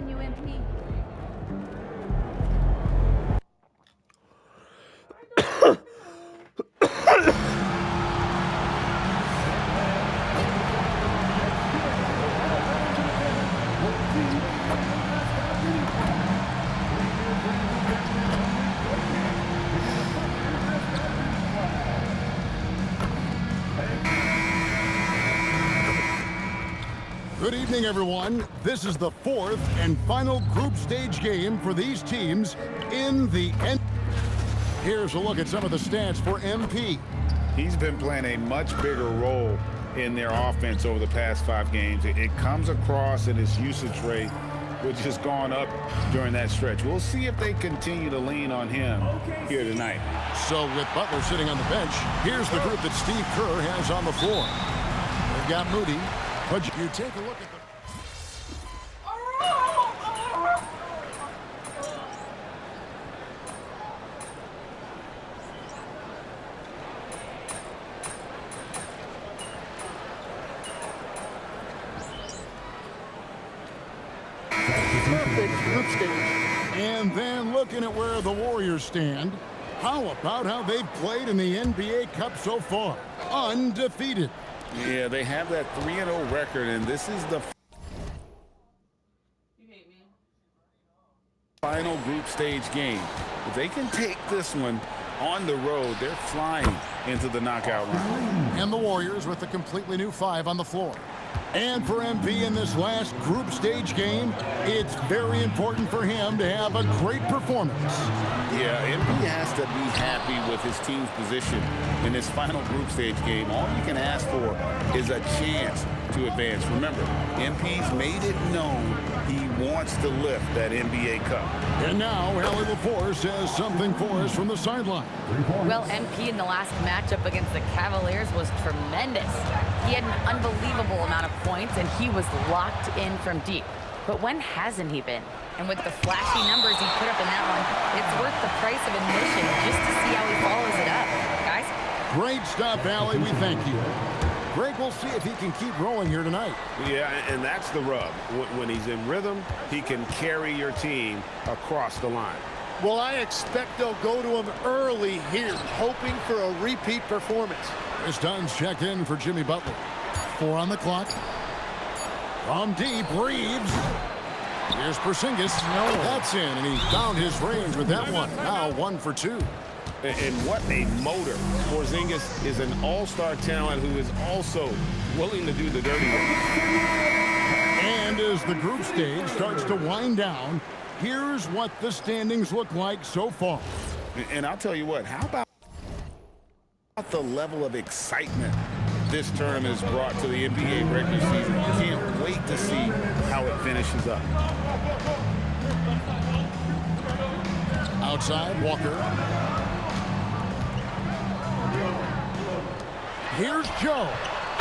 loving you, MP. Good evening, everyone. This is the fourth and final group stage game for these teams in the end. Here's a look at some of the stats for MP. He's been playing a much bigger role in their offense over the past 5 games. It comes across in his usage rate, which has gone up during that stretch. We'll see if they continue to lean on him here tonight. So with Butler sitting on the bench, here's the group that Steve Kerr has on the floor. They've got Moody. But you take a look at the... Perfect group stage. And then looking at where the Warriors stand, how about how they've played in the NBA Cup so far? Undefeated. Yeah, they have that 3-0 record, and this is the final group stage game. If they can take this one on the road, they're flying into the knockout round. And the Warriors with a completely new 5 on the floor. And for MP in this last group stage game, it's very important for him to have a great performance. Yeah, MP has to be happy with his team's position in this final group stage game. All you can ask for is a chance to advance. Remember, MP's made it known he wants to lift that NBA Cup. And now, Allie LaForce has something for us from the sideline. Well, MP in the last matchup against the Cavaliers was tremendous. He had an unbelievable amount of points, and he was locked in from deep. But when hasn't he been? And with the flashy numbers he put up in that one, it's worth the price of admission just to see how he follows it up. Guys? Great stuff, Allie. We thank you. Greg, we'll see if he can keep rolling here tonight. Yeah, and that's the rub. When he's in rhythm, he can carry your team across the line. Well, I expect they'll go to him early here, hoping for a repeat performance. Chris Dunn's checked in for Jimmy Butler. 4 on the clock. From deep, Reeves. Here's Porzingis. No, that's in, and he found his range with that one. Now 1 for 2. And what a motor. Porzingis is an all-star talent who is also willing to do the dirty work. And as the group stage starts to wind down, here's what the standings look like so far. And I'll tell you what, how about the level of excitement this tournament has brought to the NBA regular season? Can't wait to see how it finishes up. Outside, Walker. Here's Joe.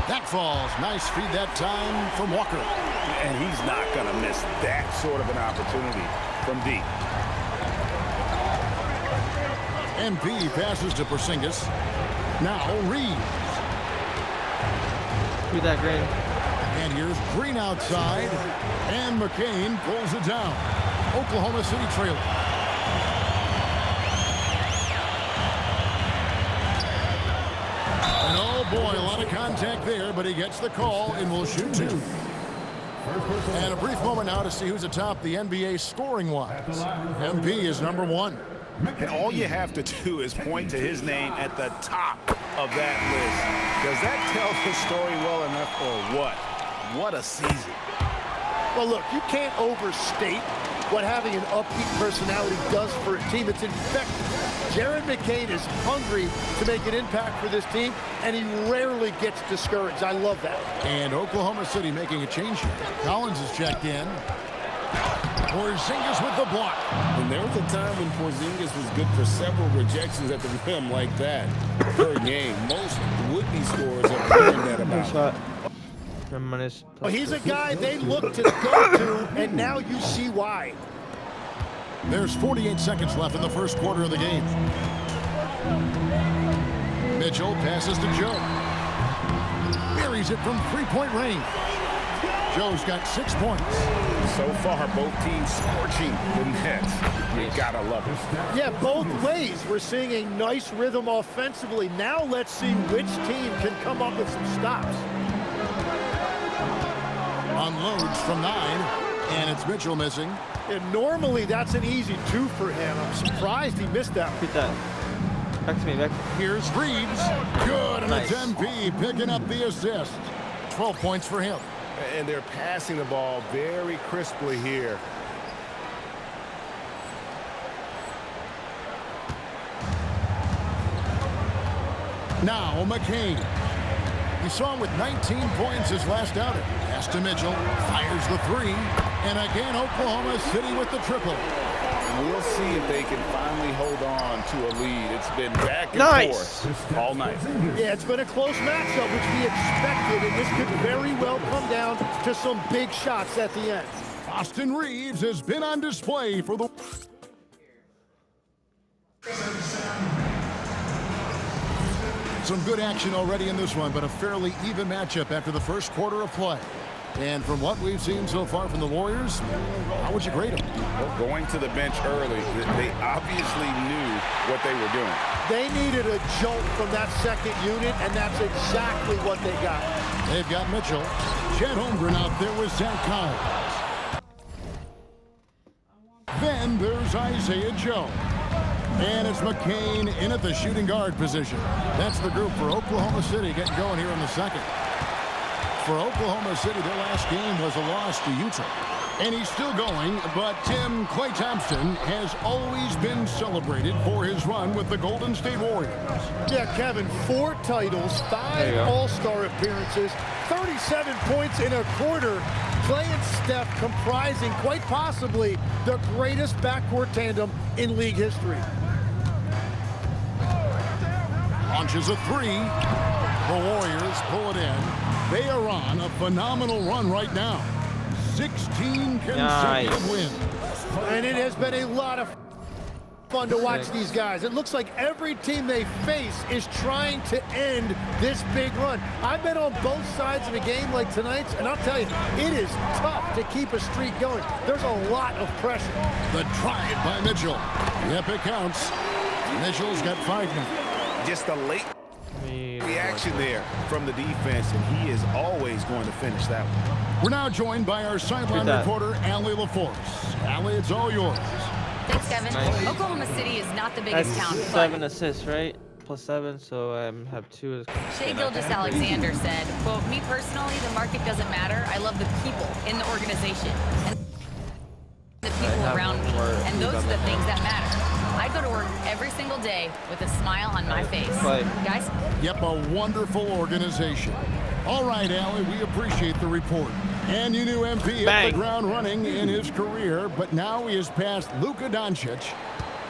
That falls. Nice feed that time from Walker. And he's not going to miss that sort of an opportunity from deep. MP passes to Porzingis. Now Reeves. Read that, Green. And here's Green outside. And McCain pulls it down. Oklahoma City trailing. And oh boy, a lot of contact there, but he gets the call and will shoot 2. And a brief moment now to see who's atop the NBA scoring-wise. MP is number 1. And all you have to do is point to his name at the top of that list. Does that tell the story well enough or what? What a season. Well, look, you can't overstate what having an upbeat personality does for a team. It's infectious. Jared McCain is hungry to make an impact for this team, and he rarely gets discouraged. I love that. And Oklahoma City making a change here. Collins is checked in. Porzingis with the block. And there was a time when Porzingis was good for several rejections at the rim like that per game. Most would-be scorers have learned that about him. Well, he's a guy they look to go to, and now you see why. There's 48 seconds left in the first quarter of the game. Mitchell passes to Joe. Buries it from 3-point range. Joe's got 6 points. So far, both teams scorching the Nets. You gotta love it. Yeah, both ways. We're seeing a nice rhythm offensively. Now let's see which team can come up with some stops. Unloads from 9, and it's Mitchell missing. And normally that's an easy 2 for him. I'm surprised he missed that. Beat that. Back to me, back. Here's Reeves. Good, and Nice. it's MP picking up the assist. 12 points for him. And they're passing the ball very crisply here. Now McCain. We saw him with 19 points his last outing. Pass to Mitchell. Fires the 3. And again, Oklahoma City with the triple. We'll see if they can finally hold on to a lead. It's been back and Nice. forth all night. Yeah, it's been a close matchup, which we expected, and this could very well come down to some big shots at the end. Austin Reeves has been on display for the... Some good action already in this one, but a fairly even matchup after the first quarter of play. And from what we've seen so far from the Warriors, how would you grade them? Well, going to the bench early, they obviously knew what they were doing. They needed a jolt from that second unit, and that's exactly what they got. They've got Mitchell. Chet Holmgren out there with Zach Kyle. Then there's Isaiah Joe. And it's McCain in at the shooting guard position. That's the group for Oklahoma City getting going here in the second. For Oklahoma City, their last game was a loss to Utah. And he's still going, but Tim Klay Thompson has always been celebrated for his run with the Golden State Warriors. Yeah, Kevin, 4 titles, 5 All-Star appearances, 37 points in a quarter. Klay and Steph comprising quite possibly the greatest backcourt tandem in league history. Launches a 3. The Warriors pull it in. They are on a phenomenal run right now. 16 consecutive wins. And it has been a lot of fun to watch these guys. It looks like every team they face is trying to end this big run. I've been on both sides of a game like tonight's, and I'll tell you, it is tough to keep a streak going. There's a lot of pressure. The drive by Mitchell. Yep, it counts. Mitchell's got 5 now. Just a late reaction there from the defense, and he is always going to finish that one. We're now joined by our sideline reporter, Allie LaForce. Allie, it's all yours. Thanks, Kevin. Nice. Oklahoma City is not the biggest That's town, 7 but assists, right? Plus 7, so I have 2. Shai Gilgeous-Alexander said, quote, "Me personally, the market doesn't matter. I love the people in the organization and the people around me, and those are the things that matter. I go to work every single day with a smile on my face." Guys? Yep, a wonderful organization. All right, Allie, we appreciate the report. And you knew MP hit the ground running in his career, but now he has passed Luka Doncic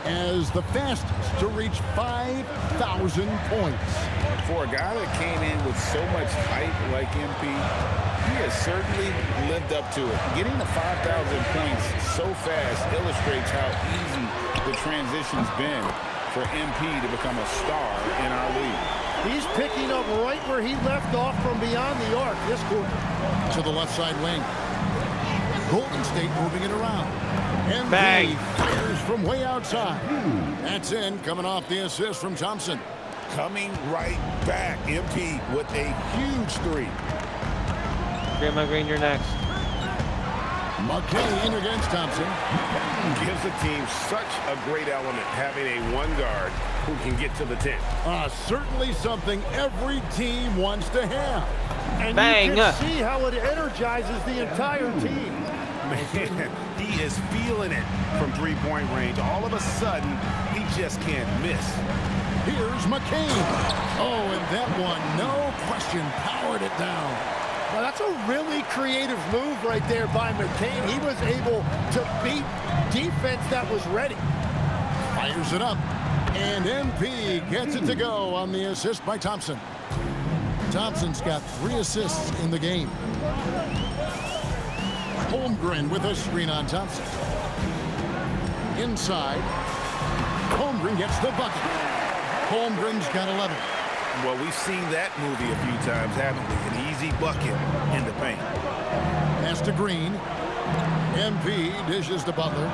as the fastest to reach 5,000 points. For a guy that came in with so much hype like MP, he has certainly lived up to it. Getting to 5,000 points so fast illustrates how easy the transition's been for MP to become a star in our league. He's picking up right where he left off from beyond the arc this quarter. To the left side wing. Golden State moving it around. And Bang. fires from way outside. That's in, coming off the assist from Thompson. Coming right back, MP with a huge 3. Grandma Green, you're next. McCain against Thompson. Gives the team such a great element having a 1 guard who can get to the 10. Certainly something every team wants to have. And Bang. you can see how it energizes the entire team. Man, he is feeling it from 3-point range. All of a sudden, he just can't miss. Here's McCain. Oh, and that one, no question, powered it down. Now, that's a really creative move right there by McCain. He was able to beat defense that was ready. Fires it up. And MP gets it to go on the assist by Thompson. Thompson's got 3 assists in the game. Holmgren with a screen on Thompson. Inside. Holmgren gets the bucket. Holmgren's got 11. Well, we've seen that movie a few times, haven't we? An easy bucket in the paint. Pass to Green. MP dishes to Butler.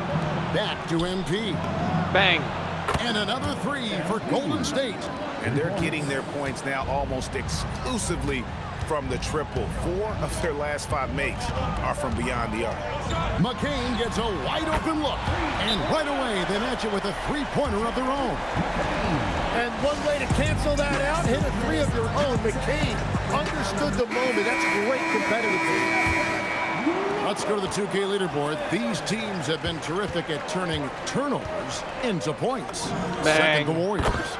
Back to MP. Bang. And another three for Golden State. And they're getting their points now almost exclusively from the triple. 4 of their last 5 makes are from beyond the arc. McCain gets a wide open look. And right away, they match it with a three-pointer of their own. And one way to cancel that out, hit a 3 of your own. McCain understood the moment. That's great competitive play. Let's go to the 2K leaderboard. These teams have been terrific at turning turnovers into points. Bang. Second, the Warriors.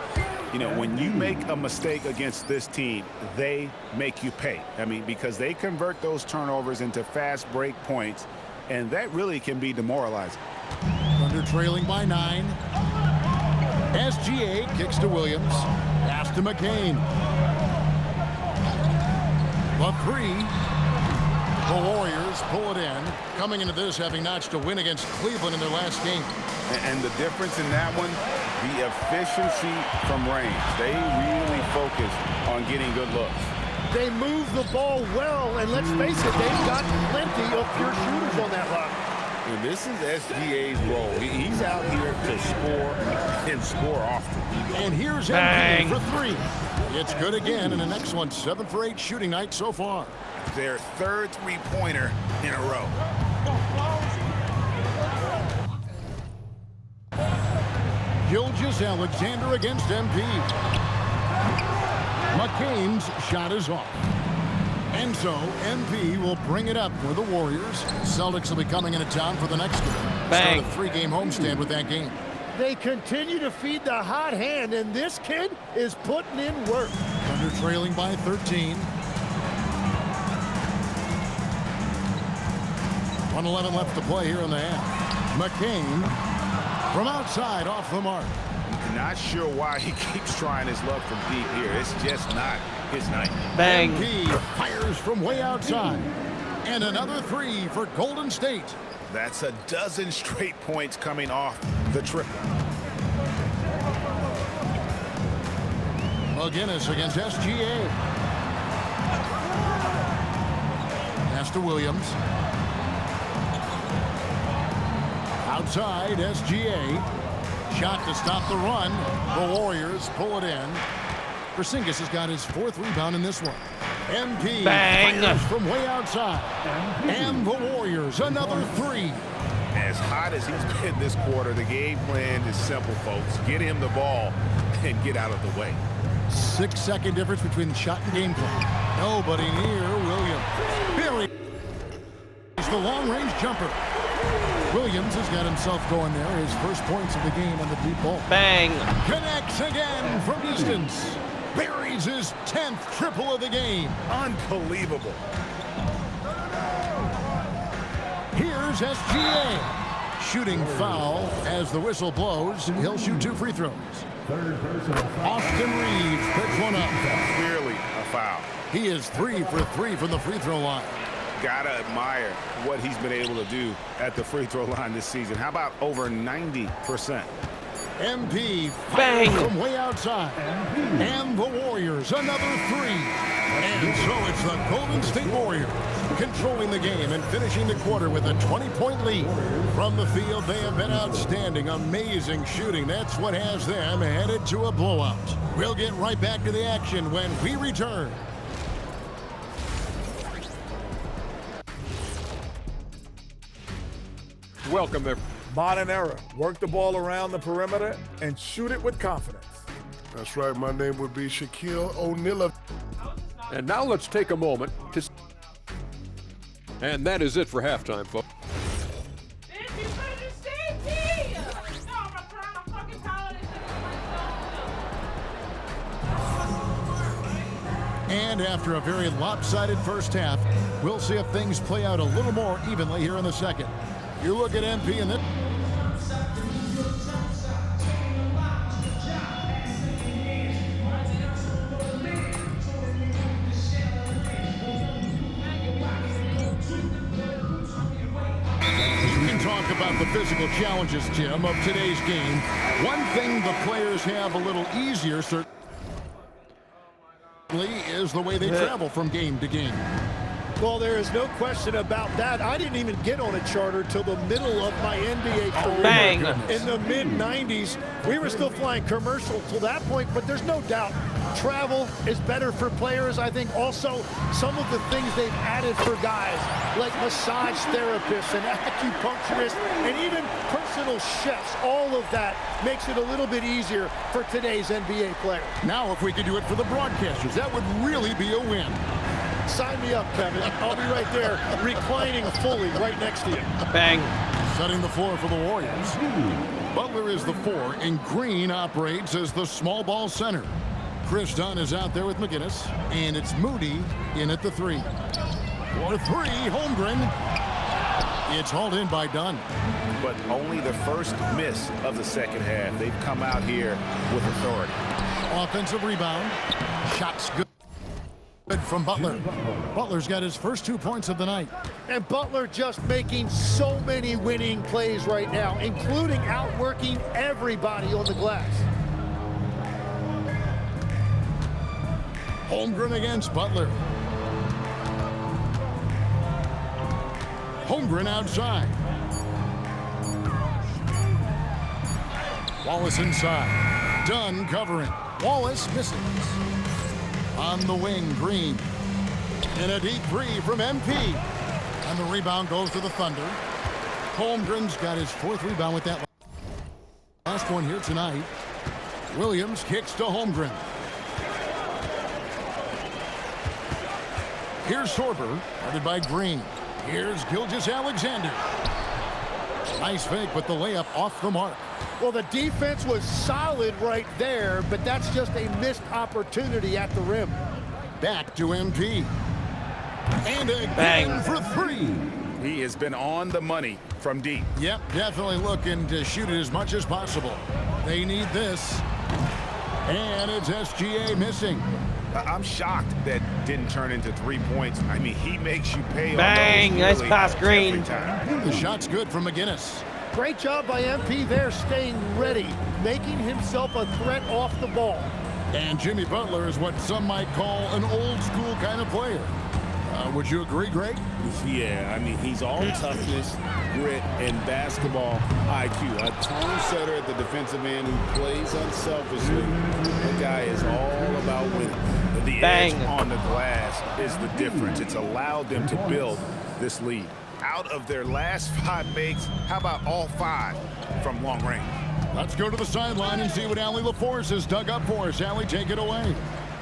You know, when you make a mistake against this team, they make you pay. I mean, because they convert those turnovers into fast break points, and that really can be demoralizing. Thunder trailing by 9. SGA kicks to Williams. Pass to McCain. The 3. The Warriors pull it in. Coming into this having notched a win against Cleveland in their last game. And the difference in that one, the efficiency from range. They really focus on getting good looks. They move the ball well, and let's face it, they've got plenty of pure shooters on that line. And this is SGA's role. He's out here to score and score often. And here's Bang. MP for 3. It's good again, and the next one 7 for 8 shooting night so far. Their 3rd three-pointer in a row. Gilgeous-Alexander against MP. McCain's shot is off. And so MP will bring it up for the Warriors. Celtics will be coming into town for the next game. Bang. Start a 3-game homestand with that game. They continue to feed the hot hand, and this kid is putting in work. Thunder trailing by 13. 1:11 left to play here in the half. McCain from outside off the mark. Not sure why he keeps trying his luck from deep here. It's just not his night. Bang. MP fires from way outside. And another 3 for Golden State. That's a dozen straight points coming off the triple. McGinnis against SGA. Pass to Williams. Outside, SGA. Shot to stop the run. The Warriors pull it in. Porzingis has got his 4th rebound in this one. MP Bang. fires from way outside. And the Warriors, another 3. As hot as he's been this quarter, the game plan is simple, folks. Get him the ball and get out of the way. 6-second difference between the shot and game plan. Nobody near Williams. Barry is the long-range jumper. Williams has got himself going there. His first points of the game on the deep ball. Bang. Connects again from distance. Buries his 10th triple of the game. Unbelievable. Here's SGA. Shooting foul as the whistle blows. He'll shoot 2 free throws. Austin Reeves picks one up. Clearly a foul. He is 3 for 3 from the free throw line. Gotta admire what he's been able to do at the free throw line this season. How about over 90%? MP Bang. fires from way outside. And the Warriors, another 3. And so it's the Golden State Warriors controlling the game and finishing the quarter with a 20-point lead. From the field, they have been outstanding. Amazing shooting. That's what has them headed to a blowout. We'll get right back to the action when we return. Welcome, everyone. Modern era. Work the ball around the perimeter and shoot it with confidence. That's right. My name would be Shaquille O'Neal. And now let's take a moment to... And that is it for halftime, folks. And after a very lopsided first half, we'll see if things play out a little more evenly here in the second. You look at MP and then... We can talk about the physical challenges, Jim, of today's game. One thing the players have a little easier, certainly, is the way they travel from game to game. Well, there is no question about that. I didn't even get on a charter till the middle of my NBA career. Bang. In the mid-90s, we were still flying commercial till that point, but there's no doubt travel is better for players. I think also some of the things they've added for guys, like massage therapists and acupuncturists and even personal chefs, all of that makes it a little bit easier for today's NBA players. Now, if we could do it for the broadcasters, that would really be a win. Sign me up, Kevin. I'll be right there reclining fully right next to you. Bang. Setting the floor for the Warriors. Butler is the 4, and Green operates as the small ball center. Chris Dunn is out there with McGinnis, and it's Moody in at the 3. For 3, Holmgren. It's hauled in by Dunn. But only the first miss of the second half. They've come out here with authority. Offensive rebound. Shots good from Butler. Butler's got his first 2 points of the night. And Butler just making so many winning plays right now, including outworking everybody on the glass. Holmgren against Butler. Holmgren outside. Wallace inside. Dunn covering. Wallace misses. On the wing, Green. And a deep 3 from MP. And the rebound goes to the Thunder. Holmgren's got his 4th rebound with that last one here tonight. Williams kicks to Holmgren. Here's Sorber, guarded by Green. Here's Gilgeous-Alexander. Nice fake, but the layup off the mark. Well, the defense was solid right there, but that's just a missed opportunity at the rim. Back to MP. And again Bang. for 3. He has been on the money from deep. Yep, definitely looking to shoot it as much as possible. They need this. And it's SGA missing. I'm shocked that didn't turn into 3 points. I mean, he makes you pay. Bang. On those Nice really pass, Green. every time. The shot's good from McGinnis. Great job by MP there, staying ready, making himself a threat off the ball. And Jimmy Butler is what some might call an old school kind of player. Would you agree, Greg? Yeah, I mean, he's all toughness, grit, and basketball IQ. A tone setter at the defensive end who plays unselfishly. The guy is all about winning. The Bang. edge on the glass is the difference. It's allowed them to build this lead. Out of their last 5 makes, how about all 5 from long range? Let's go to the sideline and see what Allie LaForce has dug up for us. Allie, take it away.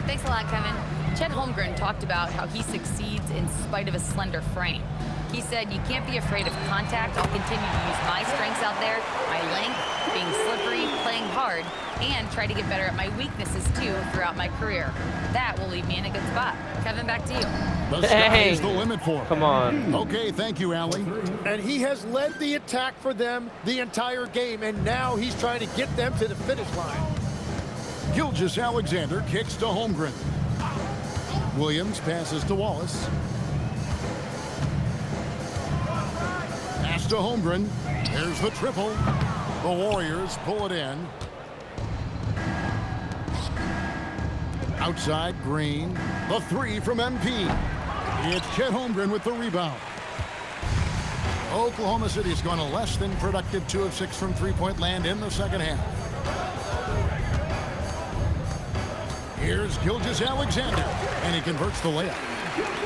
Thanks a lot, Kevin. Chet Holmgren talked about how he succeeds in spite of a slender frame. He said, "You can't be afraid of contact. I'll continue to use my strengths out there, my length, being slippery, playing hard, and try to get better at my weaknesses too throughout my career. That will leave me in a good spot." Kevin, back to you. The sky is the limit for him. Come on. Okay, thank you, Allie. And he has led the attack for them the entire game, and now he's trying to get them to the finish line. Gilgeous-Alexander kicks to Holmgren. Williams passes to Wallace. Pass to Holmgren. There's the triple. The Warriors pull it in. Outside, Green. The 3 from MP. It's Chet Holmgren with the rebound. Oklahoma City's gone a less than productive 2 of 6 from three-point land in the second half. Here's Gilgeous-Alexander, and he converts the layup.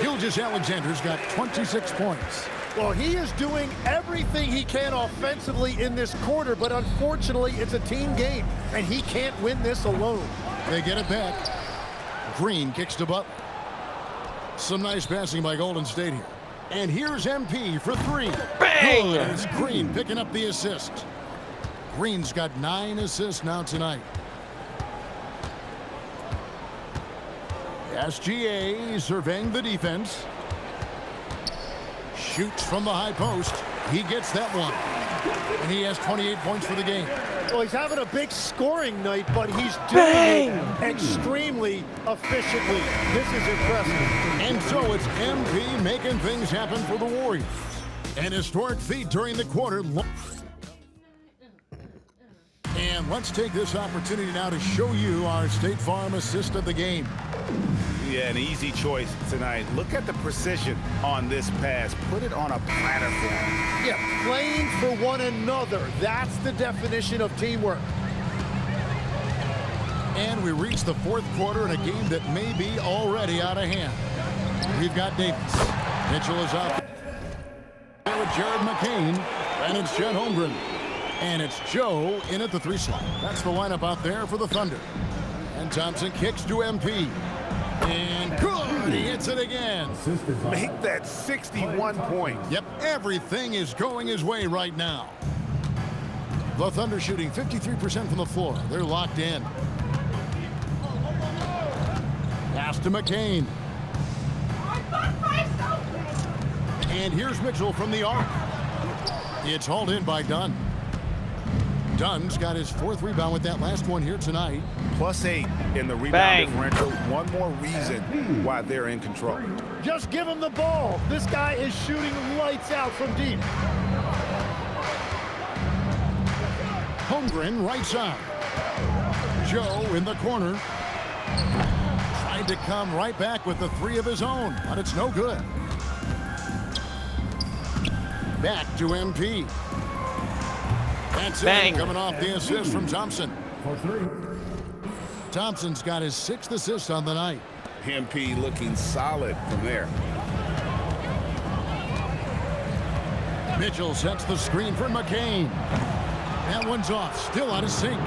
Gilgeous-Alexander's got 26 points. Well, he is doing everything he can offensively in this quarter, but unfortunately, it's a team game, and he can't win this alone. They get it back. Green kicks to Butler. Some nice passing by Golden State here. And here's MP for 3. Bang! There's Green picking up the assist. Green's got 9 assists now tonight. SGA surveying the defense. Shoots from the high post. He gets that one. And he has 28 points for the game. Well, he's having a big scoring night, but he's doing it extremely efficiently. This is impressive. And so it's MP making things happen for the Warriors. An historic feat during the quarter. And let's take this opportunity now to show you our State Farm assist of the game. Yeah, an easy choice tonight. Look at the precision on this pass. Put it on a platter for him. Yeah, playing for one another. That's the definition of teamwork. And we reach the fourth quarter in a game that may be already out of hand. We've got Davis. Mitchell is up there with Jared McCain. And it's Chet Holmgren. And it's Joe in at the 3 slot. That's the lineup out there for the Thunder. And Thompson kicks to MP. And good! He hits it again. Make that 61 points. Yep, everything is going his way right now. The Thunder shooting 53% from the floor. They're locked in. Pass to McCain. And here's Mitchell from the arc. It's hauled in by Dunn. Dunn's got his 4th rebound with that last one here tonight. +8 in the rebound differential. One more reason why they're in control. Just give him the ball. This guy is shooting lights out from deep. Holmgren right side. Joe in the corner. Tried to come right back with the 3 of his own, but it's no good. Back to MP. That's it, coming off the assist from Thompson. Thompson's got his 6th assist on the night. MP looking solid from there. Mitchell sets the screen for McCain. That one's off, still out of sync.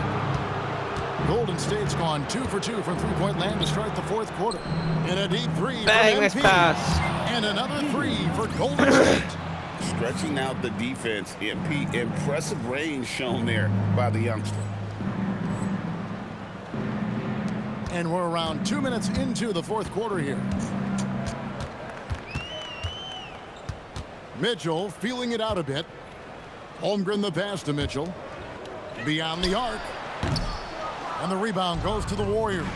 Golden State's gone 2 for 2 from three-point land to start the 4th quarter. And a deep 3 Bang, for nice MP. pass. And another 3 for Golden State. Stretching out the defense. MP, impressive range shown there by the youngster. And we're around 2 minutes into the 4th quarter here. Mitchell feeling it out a bit. Holmgren the pass to Mitchell. Beyond the arc. And the rebound goes to the Warriors.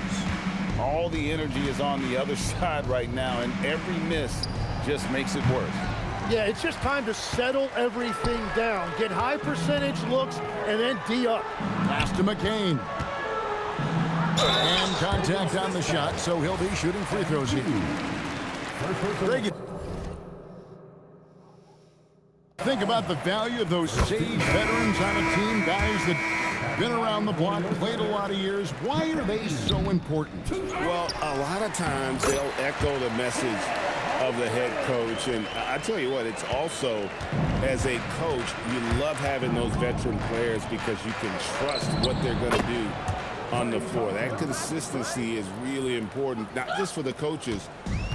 All the energy is on the other side right now, and every miss just makes it worse. Yeah, it's just time to settle everything down. Get high percentage looks and then D up. Pass to McCain. And contact on the shot, so he'll be shooting free throws here. Think about the value of those sage veterans on a team, guys that been around the block, played a lot of years. Why are they so important? Well, a lot of times they'll echo the message of the head coach, and I tell you what, it's also, as a coach, you love having those veteran players because you can trust what they're going to do on the floor. That consistency is really important, not just for the coaches,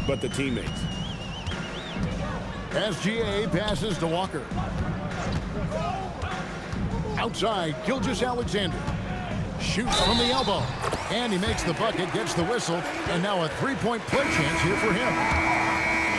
but the teammates. SGA passes to Walker. Outside, Gilgeous-Alexander. Shoots from the elbow. And he makes the bucket, gets the whistle, and now a 3-point play chance here for him.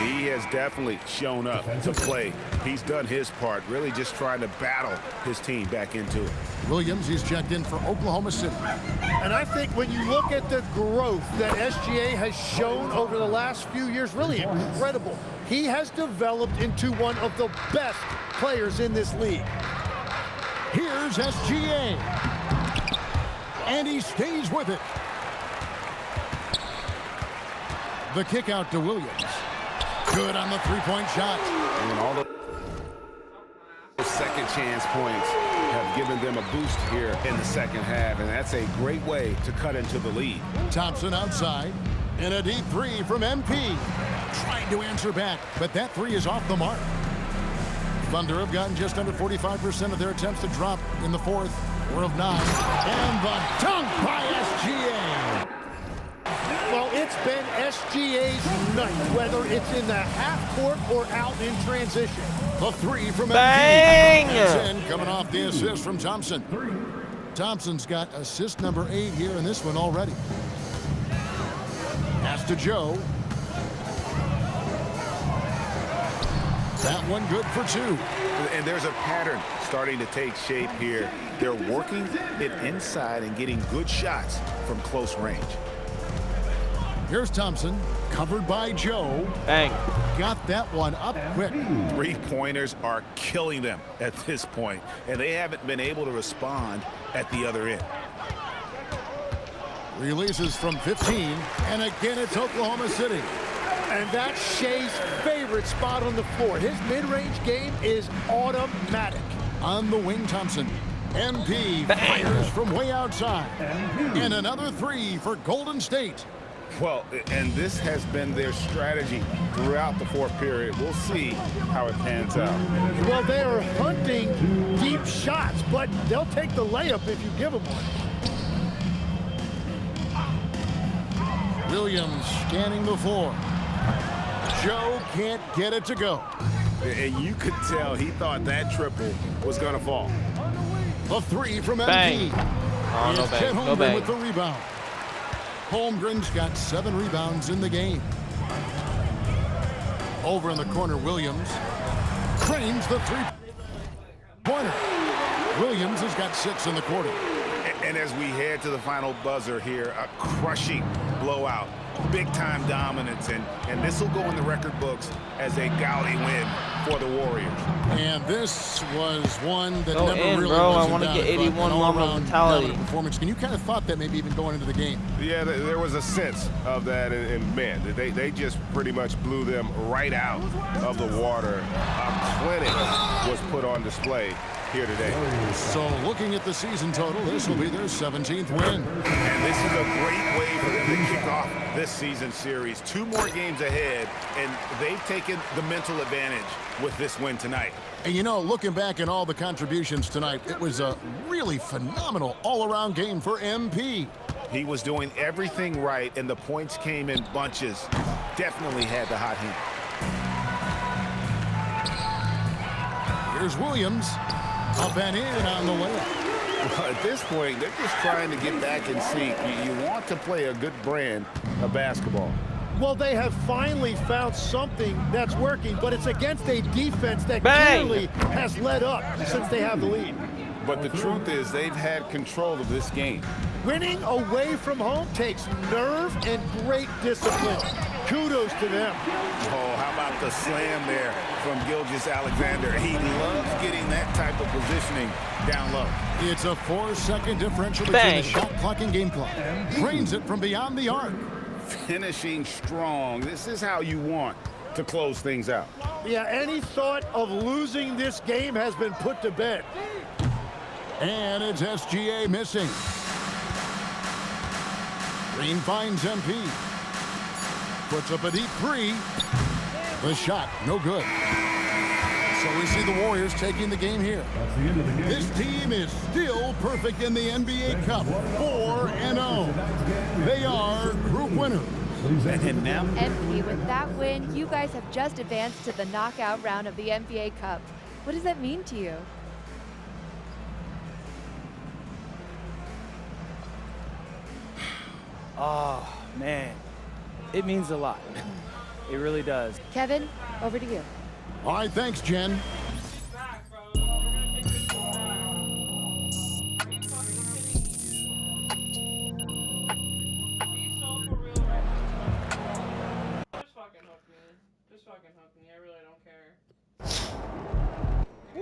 He has definitely shown up to play. He's done his part, really just trying to battle his team back into it. Williams, he's checked in for Oklahoma City. And I think when you look at the growth that SGA has shown over the last few years, really incredible. He has developed into one of the best players in this league. Here's SGA. And he stays with it. The kick out to Williams. Good on the 3-point shot. And all the second chance points have given them a boost here in the second half, and that's a great way to cut into the lead. Thompson outside. And a deep 3 from MP. Trying to answer back, but that 3 is off the mark. Thunder have gotten just under 45% of their attempts to drop in the 4th. We're of 9. And the dunk by SGA. Well, it's been SGA's night, whether it's in the half court or out in transition. The 3 from Bang! MP. That's in, coming off the assist from Thompson. Thompson's got assist number 8 here in this one already. Pass to Joe. That one good for 2. And there's a pattern starting to take shape here. They're working it inside and getting good shots from close range. Here's Thompson, covered by Joe. Bang. Got that one up quick. 3-pointers are killing them at this point, and they haven't been able to respond at the other end. Releases from 15, and again it's Oklahoma City. And that's Shea's favorite spot on the floor. His mid-range game is automatic. On the wing, Thompson. MP fires from way outside. And another three for Golden State. Well, and this has been their strategy throughout the fourth period. We'll see how it pans out. Well, they are hunting deep shots, but they'll take the layup if you give them one. Williams scanning the floor. Joe can't get it to go. And you could tell he thought that triple was going to fall. A three from Bang. MP. Oh, no It's bang. Chet No Holmgren bang. with the rebound. Holmgren's got 7 rebounds in the game. Over in the corner, Williams cranes the three-pointer. Williams has got 6 in the quarter. And as we head to the final buzzer here, a crushing blowout, big-time dominance, and this will go in the record books as a gaudy win for the Warriors. And this was one that Go never in, really bro. I wasn't wanna down, get but 81 an Mamba all-around mentality. dominant performance. And you kind of thought that maybe even going into the game. Yeah, there was a sense of that, and man, they just pretty much blew them right out of the water. A clinic was put on display here today. So looking at the season total, this will be their 17th win. And this is a great way for them to kick off this season series. 2 more games ahead, and they've taken the mental advantage with this win tonight. And you know, looking back at all the contributions tonight, it was a really phenomenal all-around game for MP. He was doing everything right, and the points came in bunches. Definitely had the hot hand. Here's Williams. Up and in on the layup. Well, at this point, they're just trying to get back in sync. You want to play a good brand of basketball. Well, they have finally found something that's working, but it's against a defense that Bang! clearly has let up since they have the lead. But the truth is they've had control of this game. Winning away from home takes nerve and great discipline. Kudos to them. Oh, how about the slam there from Gilgeous-Alexander? He loves getting that type of positioning down low. It's a 4-second differential between Bang. the shot clock and game clock. Drains it from beyond the arc. Finishing strong. This is how you want to close things out. Yeah, any thought of losing this game has been put to bed. And it's SGA missing. Green finds MP. Puts up a deep 3. The shot, no good. So we see the Warriors taking the game here. This team is still perfect in the NBA Cup, 4-0. They are group winners. And now, MP, with that win, you guys have just advanced to the knockout round of the NBA Cup. What does that mean to you? Oh, man. It means a lot. It really does. Kevin, over to you. All right, thanks, Jen.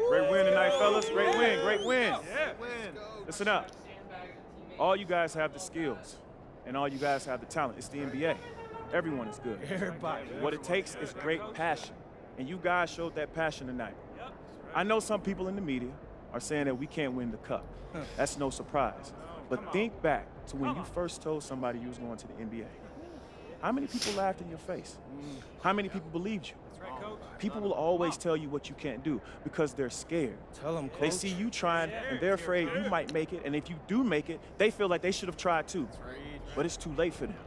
Great win tonight, fellas. Great win. Great win. Listen up. All you guys have the skills, and all you guys have the talent. It's the NBA. Everyone is good. Everybody. What it takes is great passion, and you guys showed that passion tonight. I know some people in the media are saying that we can't win the cup. That's no surprise. But think back to when you first told somebody you was going to the NBA. How many people laughed in your face? How many people believed you? People will always tell you what you can't do because they're scared. Tell them, They see you trying, and they're afraid you might make it. And if you do make it, they feel like they should have tried too. But it's too late for them.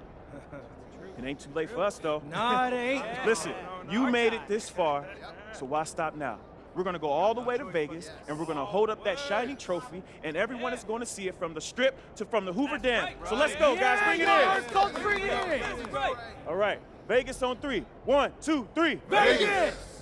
It ain't too late for us, though. No, it ain't. Listen, you made it this far, so why stop now? We're going to go all the way to Vegas, and we're going to hold up that shiny trophy, and everyone is going to see it from the Strip to from the Hoover Dam. So let's go, guys. Bring it in. All right. Vegas on 3. 1, 2, 3. Vegas!